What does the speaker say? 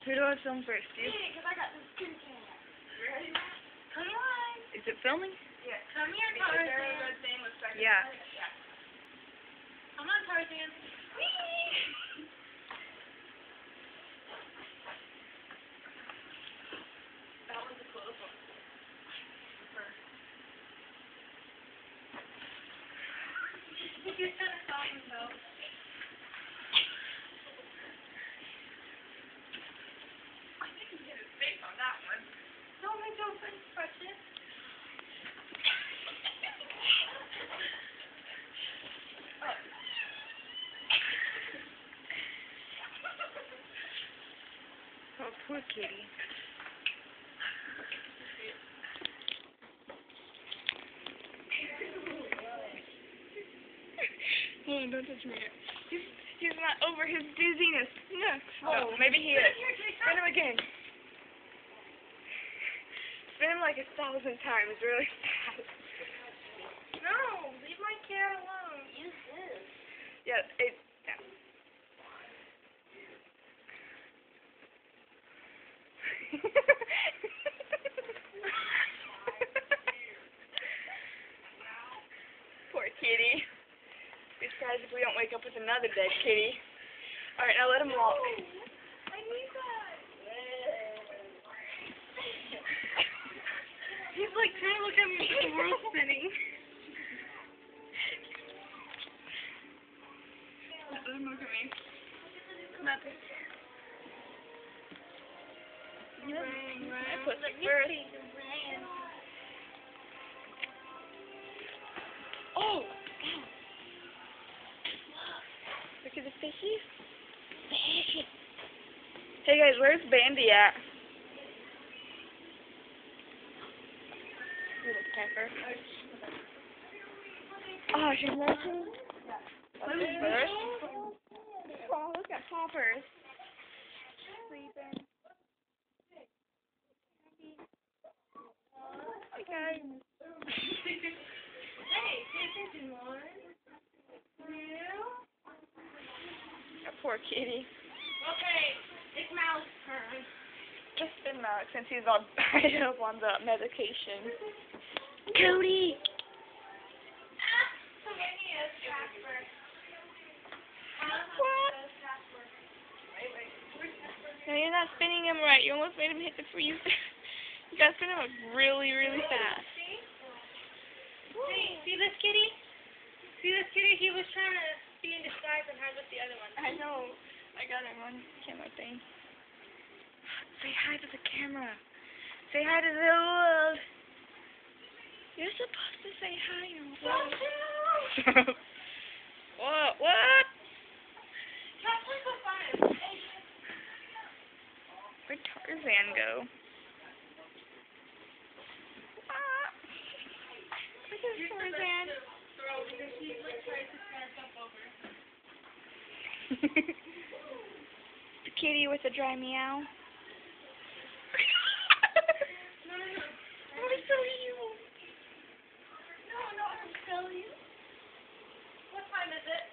Who do I film first? You? Because I got this good camera. Ready? Come on. Is it filming? Yeah. Come here, Tarzan. Yeah. Come on, Tarzan. Whee! That was a close one. You should have thought about. I think he hit his face on that one. Don't make no sense, precious. Oh, poor kitty. Oh, don't touch me. He's not over his dizziness. No. Oh, maybe he is. Spin him again. Spin him like 1,000 times, really fast. No, leave my cat alone. Use this. Yeah, yeah. Poor kitty. Be surprised if we don't wake up with another dead kitty. Alright, now let him walk. I need that. He's like trying to look at me with the world spinning. Let him look at me. Nothing. I put the first. Oh! Look at the fishies. Hey guys, where's Bandy at? Little pepper. Oh, she's nursing. First. Oh, look at Poppers. Sleeping. Okay. Hey, pay attention, one. That poor kitty. Okay, it's Mal's turn. Just been Malik since he's all tied up on the medication. Cody! What? No, you're not spinning him right. You almost made him hit the freeze. You gotta spin him like really, really fast. Hey, see this kitty? See this kitty? He was trying to be in disguise and hide with the other one. I know. I got him on camera thing. Say hi to the camera. Say hi to the world. You're supposed to say hi. What? Where'd Tarzan go? Where's Tarzan? The kitty with a dry meow. No. Why so evil? No, I'm silly. What time is it?